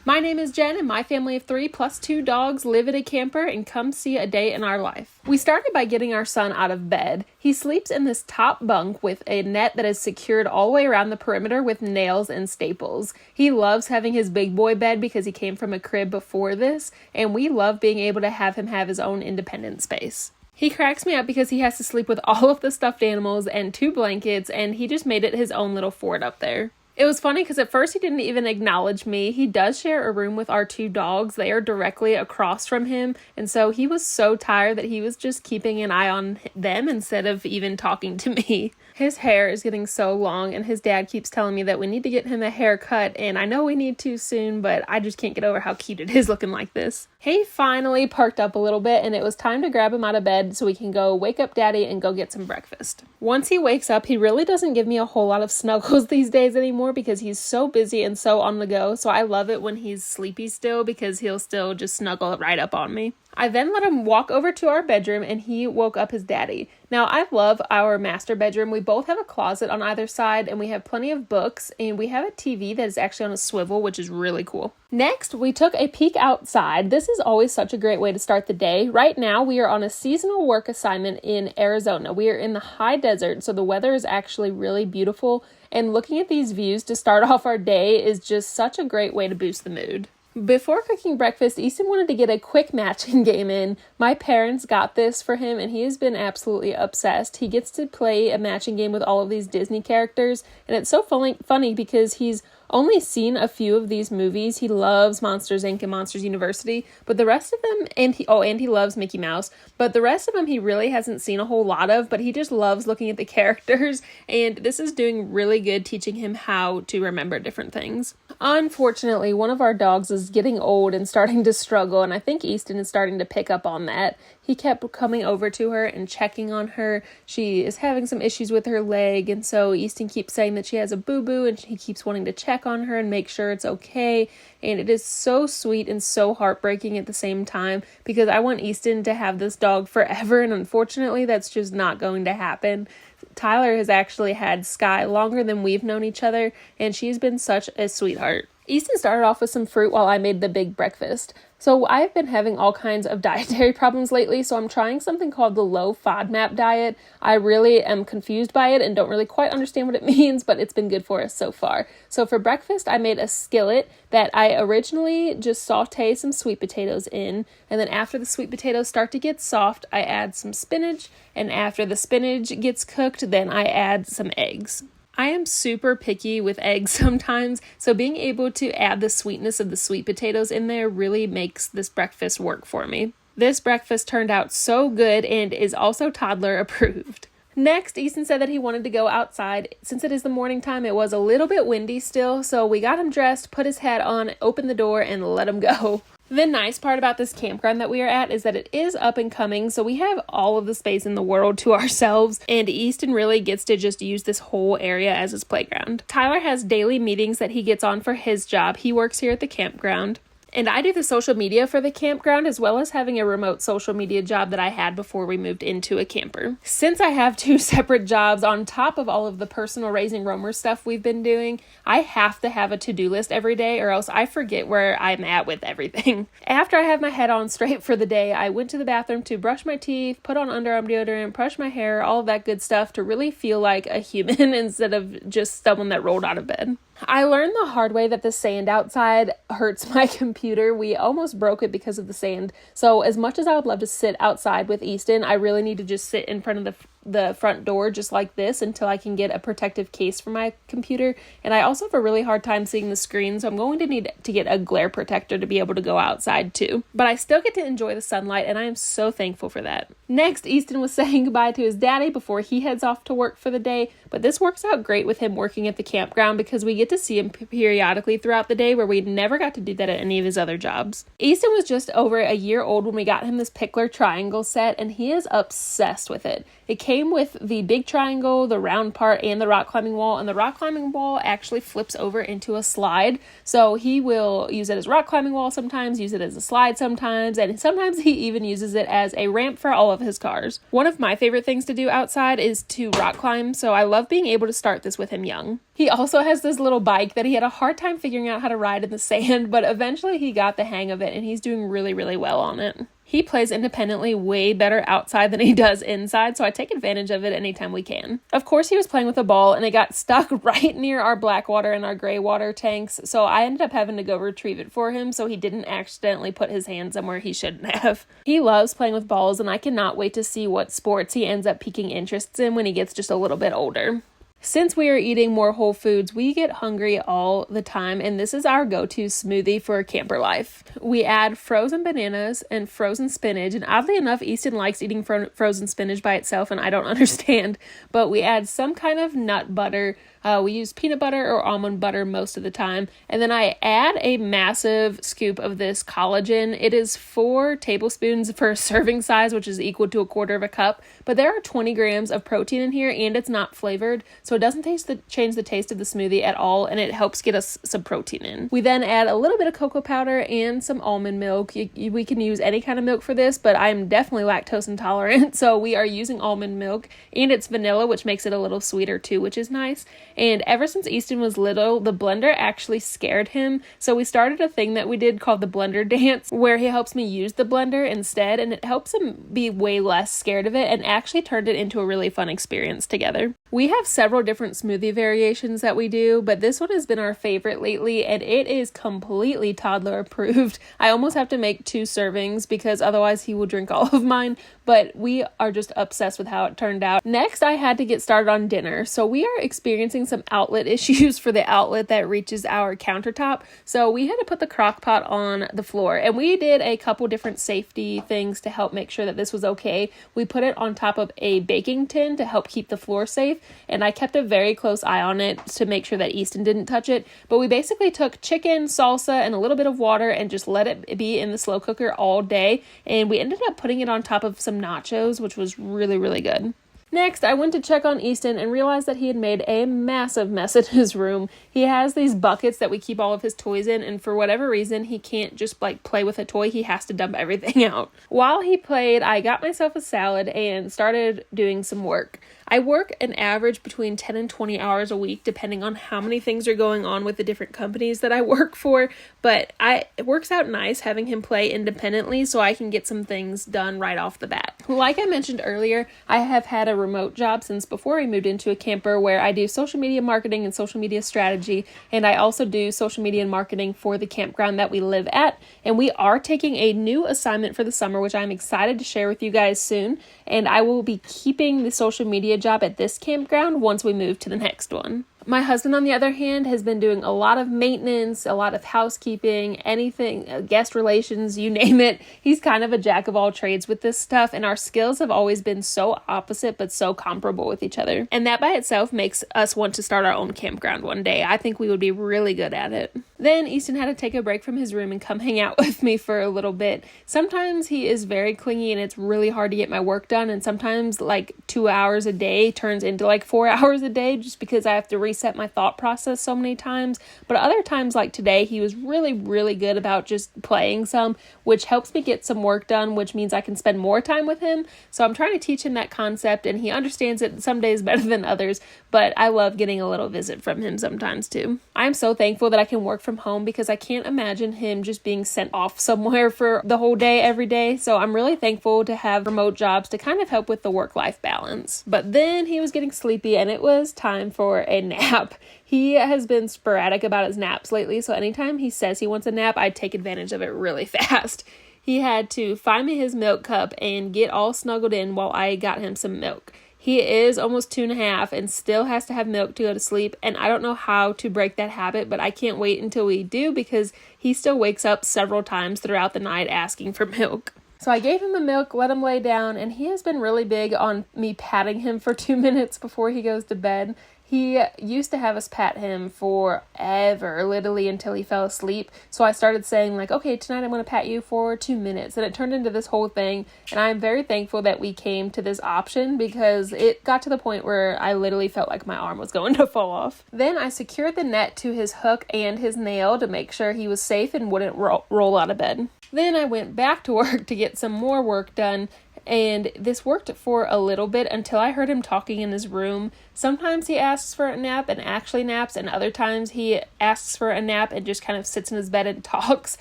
My name is Jen, and my family of 3 plus 2 dogs live in a camper, and come see a day in our life. We started by getting our son out of bed. He sleeps in this top bunk with a net that is secured all the way around the perimeter with nails and staples. He loves having his big boy bed because he came from a crib before this, and we love being able to have him have his own independent space. He cracks me up because he has to sleep with all of the stuffed animals and 2 blankets, and he just made it his own little fort up there. It was funny because at first he didn't even acknowledge me. He does share a room with our 2 dogs. They are directly across from him. And so he was so tired that he was just keeping an eye on them instead of even talking to me. His hair is getting so long, and his dad keeps telling me that we need to get him a haircut, and I know we need to soon, but I just can't get over how cute it is looking like this. He finally perked up a little bit, and it was time to grab him out of bed so we can go wake up Daddy and go get some breakfast. Once he wakes up, he really doesn't give me a whole lot of snuggles these days anymore because he's so busy and so on the go, so I love it when he's sleepy still because he'll still just snuggle right up on me. I then let him walk over to our bedroom, and he woke up his daddy. Now, I love our master bedroom. We both have a closet on either side, and we have plenty of books, and we have a TV that is actually on a swivel, which is really cool. Next, we took a peek outside. This is always such a great way to start the day. Right now, we are on a seasonal work assignment in Arizona. We are in the high desert, so the weather is actually really beautiful, and looking at these views to start off our day is just such a great way to boost the mood. Before cooking breakfast, Easton wanted to get a quick matching game in. My parents got this for him, and he has been absolutely obsessed. He gets to play a matching game with all of these Disney characters, and it's so funny because he's only seen a few of these movies. He loves Monsters, Inc. and Monsters University, but the rest of them, and he loves Mickey Mouse, but the rest of them he really hasn't seen a whole lot of, but he just loves looking at the characters, and this is doing really good teaching him how to remember different things. Unfortunately, one of our dogs is getting old and starting to struggle, and I think Easton is starting to pick up on that. He kept coming over to her and checking on her. She is having some issues with her leg, and so Easton keeps saying that she has a boo-boo, and he keeps wanting to check on her and make sure it's okay, and it is so sweet and so heartbreaking at the same time because I want Easton to have this dog forever, and unfortunately that's just not going to happen. Tyler has actually had Sky longer than we've known each other, and she's been such a sweetheart. Easton started off with some fruit while I made the big breakfast. So I've been having all kinds of dietary problems lately, so I'm trying something called the low FODMAP diet. I really am confused by it and don't really quite understand what it means, but it's been good for us so far. So for breakfast, I made a skillet that I originally just saute some sweet potatoes in, and then after the sweet potatoes start to get soft, I add some spinach, and after the spinach gets cooked, then I add some eggs. I am super picky with eggs sometimes, so being able to add the sweetness of the sweet potatoes in there really makes this breakfast work for me. This breakfast turned out so good and is also toddler approved. Next, Easton said that he wanted to go outside. Since it is the morning time, it was a little bit windy still, so we got him dressed, put his hat on, opened the door, and let him go. The nice part about this campground that we are at is that it is up and coming, so we have all of the space in the world to ourselves, and Easton really gets to just use this whole area as his playground. Tyler has daily meetings that he gets on for his job. He works here at the campground. And I do the social media for the campground as well as having a remote social media job that I had before we moved into a camper. Since I have 2 separate jobs on top of all of the personal raising roamer stuff we've been doing, I have to have a to-do list every day or else I forget where I'm at with everything. After I have my head on straight for the day, I went to the bathroom to brush my teeth, put on underarm deodorant, brush my hair, all of that good stuff to really feel like a human instead of just someone that rolled out of bed. I learned the hard way that the sand outside hurts my computer. We almost broke it because of the sand. So as much as I would love to sit outside with Easton, I really need to just sit in front of the front door just like this until I can get a protective case for my computer. And I also have a really hard time seeing the screen, so I'm going to need to get a glare protector to be able to go outside too. But I still get to enjoy the sunlight, and I am so thankful for that. Next, Easton was saying goodbye to his daddy before he heads off to work for the day, but this works out great with him working at the campground because we get to see him periodically throughout the day where we never got to do that at any of his other jobs. Easton was just over a year old when we got him this pickler triangle set, and he is obsessed with it. It came with the big triangle, the round part, and the rock climbing wall, and the rock climbing wall actually flips over into a slide, so he will use it as a rock climbing wall sometimes, use it as a slide sometimes, and sometimes he even uses it as a ramp for all of his cars. One of my favorite things to do outside is to rock climb, so I love love being able to start this with him young. He also has this little bike that he had a hard time figuring out how to ride in the sand, but eventually he got the hang of it and he's doing really, really well on it. He plays independently way better outside than he does inside, so I take advantage of it anytime we can. Of course, he was playing with a ball and it got stuck right near our black water and our gray water tanks, so I ended up having to go retrieve it for him so he didn't accidentally put his hand somewhere he shouldn't have. He loves playing with balls, and I cannot wait to see what sports he ends up piquing interests in when he gets just a little bit older. Since we are eating more whole foods, we get hungry all the time, and this is our go-to smoothie for camper life. We add frozen bananas and frozen spinach, and oddly enough, Easton likes eating frozen spinach by itself, and I don't understand, but we add some kind of nut butter. We use peanut butter or almond butter most of the time. And then I add a massive scoop of this collagen. It is 4 tablespoons per serving size, which is equal to 1/4 cup. But there are 20 grams of protein in here, and it's not flavored. So it doesn't change the taste of the smoothie at all, and it helps get us some protein in. We then add a little bit of cocoa powder and some almond milk. We can use any kind of milk for this, but I'm definitely lactose intolerant. So we are using almond milk, and it's vanilla, which makes it a little sweeter too, which is nice. And ever since Easton was little, the blender actually scared him. So we started a thing that we did called the blender dance, where he helps me use the blender instead, and it helps him be way less scared of it, and actually turned it into a really fun experience together. We have several different smoothie variations that we do, but this one has been our favorite lately, and it is completely toddler approved. I almost have to make 2 servings because otherwise he will drink all of mine, but we are just obsessed with how it turned out. Next, I had to get started on dinner. So we are experiencing some outlet issues for the outlet that reaches our countertop. So we had to put the crock pot on the floor, and we did a couple different safety things to help make sure that this was okay. We put it on top of a baking tin to help keep the floor safe, and I kept a very close eye on it to make sure that Easton didn't touch it. But we basically took chicken, salsa, and a little bit of water and just let it be in the slow cooker all day, and we ended up putting it on top of some nachos, which was really, really good. Next, I went to check on Easton and realized that he had made a massive mess in his room. He has these buckets that we keep all of his toys in, and for whatever reason, he can't just play with a toy. He has to dump everything out. While he played, I got myself a salad and started doing some work. I work an average between 10 and 20 hours a week, depending on how many things are going on with the different companies that I work for, but it works out nice having him play independently so I can get some things done right off the bat. Like I mentioned earlier, I have had a remote job since before I moved into a camper where I do social media marketing and social media strategy, and I also do social media and marketing for the campground that we live at, and we are taking a new assignment for the summer, which I'm excited to share with you guys soon, and I will be keeping the social media job at this campground once we move to the next one. My husband, on the other hand, has been doing a lot of maintenance, a lot of housekeeping, anything, guest relations, you name it. He's kind of a jack of all trades with this stuff, and our skills have always been so opposite but so comparable with each other. And that by itself makes us want to start our own campground one day. I think we would be really good at it. Then Easton had to take a break from his room and come hang out with me for a little bit. Sometimes he is very clingy and it's really hard to get my work done, and sometimes 2 hours a day turns into 4 hours a day just because I have to reset my thought process so many times. But other times, like today, he was really, really good about just playing some, which helps me get some work done, which means I can spend more time with him. So I'm trying to teach him that concept, and he understands it some days better than others, but I love getting a little visit from him sometimes too. I'm so thankful that I can work from home because I can't imagine him just being sent off somewhere for the whole day every day. So I'm really thankful to have remote jobs to kind of help with the work-life balance. But then he was getting sleepy and it was time for a nap. He has been sporadic about his naps lately, so anytime he says he wants a nap, I take advantage of it really fast. He had to find me his milk cup and get all snuggled in while I got him some milk. He is almost 2.5 and still has to have milk to go to sleep, and I don't know how to break that habit, but I can't wait until we do because he still wakes up several times throughout the night asking for milk. So I gave him the milk, let him lay down, and he has been really big on me patting him for 2 minutes before he goes to bed. He used to have us pat him forever, literally until he fell asleep. So I started saying okay, tonight I'm going to pat you for 2 minutes. And it turned into this whole thing. And I'm very thankful that we came to this option because it got to the point where I literally felt like my arm was going to fall off. Then I secured the net to his hook and his nail to make sure he was safe and wouldn't roll out of bed. Then I went back to work to get some more work done. And this worked for a little bit until I heard him talking in his room. Sometimes he asks for a nap and actually naps, and other times he asks for a nap and just kind of sits in his bed and talks.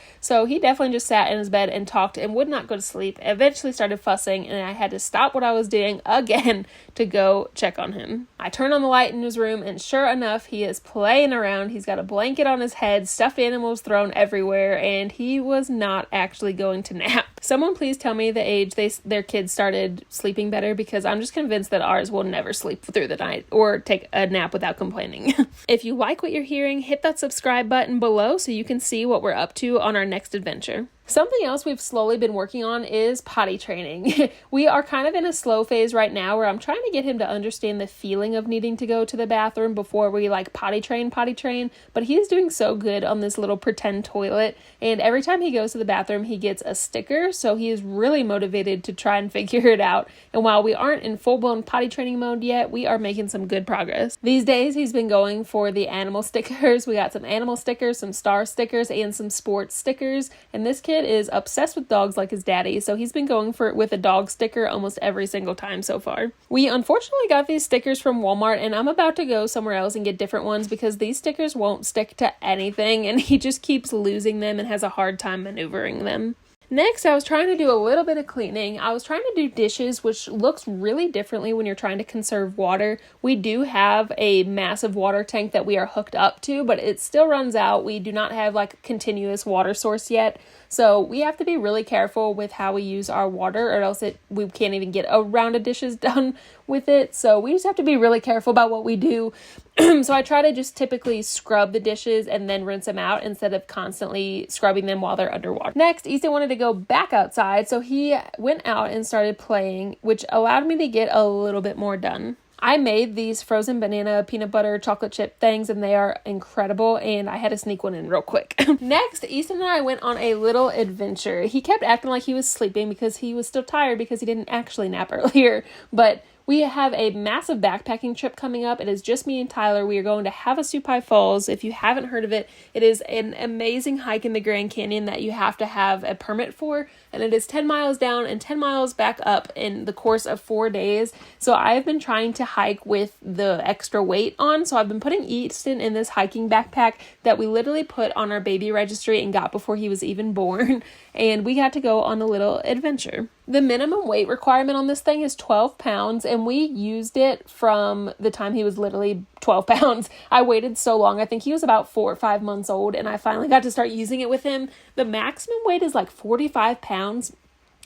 So he definitely just sat in his bed and talked and would not go to sleep. Eventually started fussing, and I had to stop what I was doing again to go check on him. I turned on the light in his room, and sure enough, he is playing around. He's got a blanket on his head, stuffed animals thrown everywhere, and he was not actually going to nap. Someone please tell me the age their kids started sleeping better, because I'm just convinced that ours will never sleep through the night or take a nap without complaining. If you like what you're hearing, hit that subscribe button below so you can see what we're up to on our next adventure. Something else we've slowly been working on is potty training. We are kind of in a slow phase right now where I'm trying to get him to understand the feeling of needing to go to the bathroom before we potty train, but he's doing so good on this little pretend toilet, and every time he goes to the bathroom he gets a sticker, so he is really motivated to try and figure it out. And while we aren't in full-blown potty training mode yet, we are making some good progress. These days he's been going for the animal stickers. We got some animal stickers, some star stickers, and some sports stickers, and this kid is obsessed with dogs like his daddy, so he's been going for it with a dog sticker almost every single time so far. We unfortunately got these stickers from Walmart, and I'm about to go somewhere else and get different ones because these stickers won't stick to anything, and he just keeps losing them and has a hard time maneuvering them. Next, I was trying to do a little bit of cleaning. I was trying to do dishes, which looks really differently when you're trying to conserve water. We do have a massive water tank that we are hooked up to, but it still runs out. We do not have a continuous water source yet. So we have to be really careful with how we use our water, or else we can't even get a round of dishes done with it. So we just have to be really careful about what we do. So I try to just typically scrub the dishes and then rinse them out instead of constantly scrubbing them while they're underwater. Next, Easton wanted to go back outside, so he went out and started playing, which allowed me to get a little bit more done. I made these frozen banana peanut butter chocolate chip things, and they are incredible, and I had to sneak one in real quick. Next, Easton and I went on a little adventure. He kept acting like he was sleeping because he was still tired because he didn't actually nap earlier, but we have a massive backpacking trip coming up. It is just me and Tyler. We are going to Havasupai Falls. If you haven't heard of it, it is an amazing hike in the Grand Canyon that you have to have a permit for, and it is 10 miles down and 10 miles back up in the course of 4 days. So I've been trying to hike with the extra weight on, so I've been putting Easton in this hiking backpack that we literally put on our baby registry and got before he was even born, and we got to go on a little adventure. The minimum weight requirement on this thing is 12 pounds, and we used it from the time he was literally 12 pounds. I waited so long. I think he was about 4 or 5 months old, and I finally got to start using it with him. The maximum weight is 45 pounds.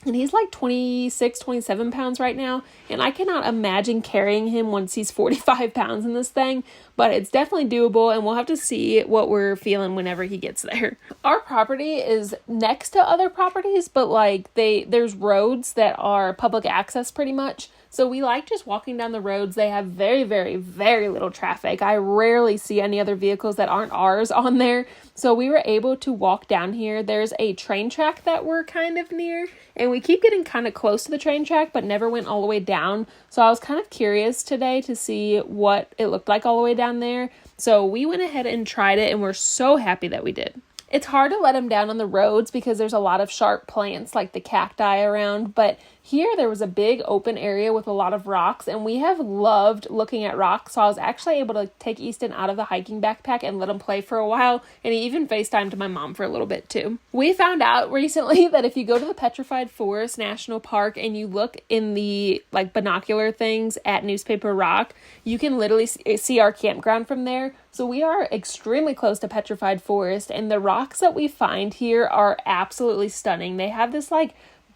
And he's 26, 27 pounds right now. And I cannot imagine carrying him once he's 45 pounds in this thing. But it's definitely doable. And we'll have to see what we're feeling whenever he gets there. Our property is next to other properties. But there's roads that are public access pretty much. So we like just walking down the roads. They have very, very, very little traffic. I rarely see any other vehicles that aren't ours on there. So we were able to walk down here. There's a train track that we're kind of near, and we keep getting kind of close to the train track, but never went all the way down. So I was kind of curious today to see what it looked like all the way down there. So we went ahead and tried it, and we're so happy that we did. It's hard to let him down on the roads because there's a lot of sharp plants like the cacti around, but here there was a big open area with a lot of rocks, and we have loved looking at rocks, so I was actually able to take Easton out of the hiking backpack and let him play for a while, and he even FaceTimed my mom for a little bit too. We found out recently that if you go to the Petrified Forest National Park and you look in the binocular things at Newspaper Rock, you can literally see our campground from there. So we are extremely close to Petrified Forest, and the rocks that we find here are absolutely stunning. They have this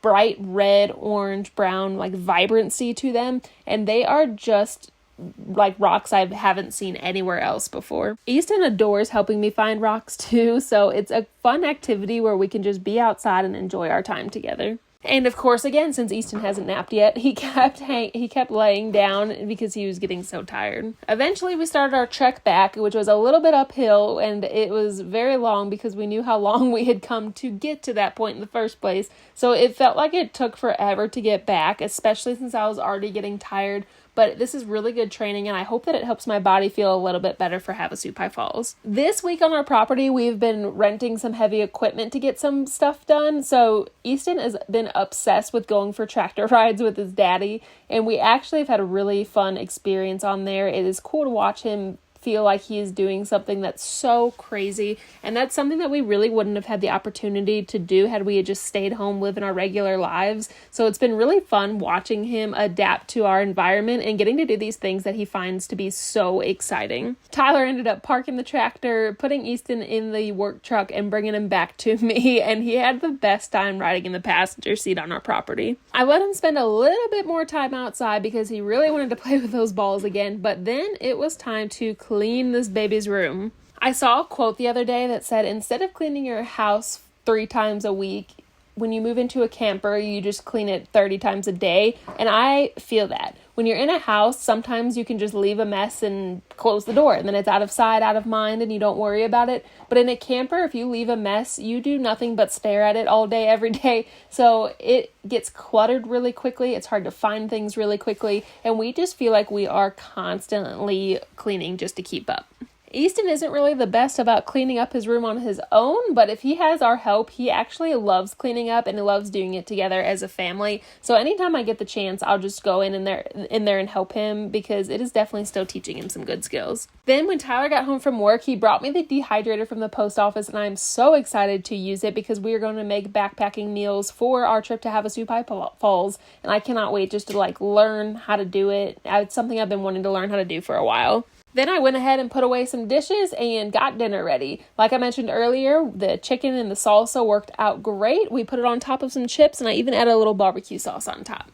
bright red, orange, brown, vibrancy to them, and they are just rocks I haven't seen anywhere else before. Easton adores helping me find rocks too, so it's a fun activity where we can just be outside and enjoy our time together. And of course, again, since Easton hasn't napped yet, he kept laying down because he was getting so tired. Eventually, we started our trek back, which was a little bit uphill, and it was very long because we knew how long we had come to get to that point in the first place. So it felt like it took forever to get back, especially since I was already getting tired. but this is really good training, and I hope that it helps my body feel a little bit better for Havasupai Falls. This week on our property, we've been renting some heavy equipment to get some stuff done. So Easton has been obsessed with going for tractor rides with his daddy, and we actually have had a really fun experience on there. It is cool to watch him feel like he is doing something that's so crazy, and that's something that we really wouldn't have had the opportunity to do had we had just stayed home living our regular lives. So it's been really fun watching him adapt to our environment and getting to do these things that he finds to be so exciting. Tyler ended up parking the tractor, putting Easton in the work truck, and bringing him back to me, and he had the best time riding in the passenger seat on our property. I let him spend a little bit more time outside because he really wanted to play with those balls again, but then it was time to clean this baby's room. I saw a quote the other day that said, instead of cleaning your house 3 times a week, when you move into a camper, you just clean it 30 times a day. And I feel that. When you're in a house, sometimes you can just leave a mess and close the door, and then it's out of sight, out of mind, and you don't worry about it. But in a camper, if you leave a mess, you do nothing but stare at it all day, every day. So it gets cluttered really quickly. It's hard to find things really quickly. And we just feel like we are constantly cleaning just to keep up. Easton isn't really the best about cleaning up his room on his own, but if he has our help, he actually loves cleaning up and he loves doing it together as a family. So anytime I get the chance, I'll just go in there and help him, because it is definitely still teaching him some good skills. Then when Tyler got home from work, he brought me the dehydrator from the post office, and I'm so excited to use it because we are going to make backpacking meals for our trip to Havasupai Falls, and I cannot wait just to learn how to do it. It's something I've been wanting to learn how to do for a while. Then I went ahead and put away some dishes and got dinner ready. Like I mentioned earlier, the chicken and the salsa worked out great. We put it on top of some chips, and I even added a little barbecue sauce on top.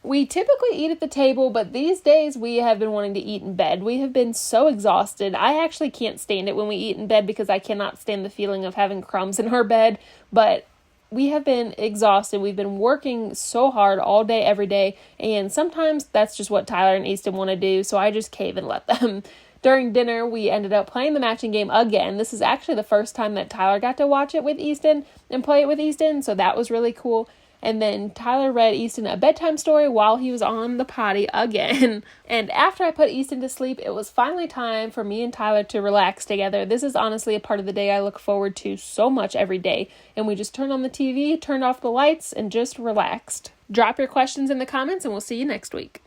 We typically eat at the table, but these days we have been wanting to eat in bed. We have been so exhausted. I actually can't stand it when we eat in bed because I cannot stand the feeling of having crumbs in our bed, but we have been exhausted. We've been working so hard all day, every day, and sometimes that's just what Tyler and Easton want to do, so I just cave and let them. During dinner, we ended up playing the matching game again. This is actually the first time that Tyler got to watch it with Easton and play it with Easton, so that was really cool. And then Tyler read Easton a bedtime story while he was on the potty again. And after I put Easton to sleep, it was finally time for me and Tyler to relax together. This is honestly a part of the day I look forward to so much every day. And we just turned on the TV, turned off the lights, and just relaxed. Drop your questions in the comments, and we'll see you next week.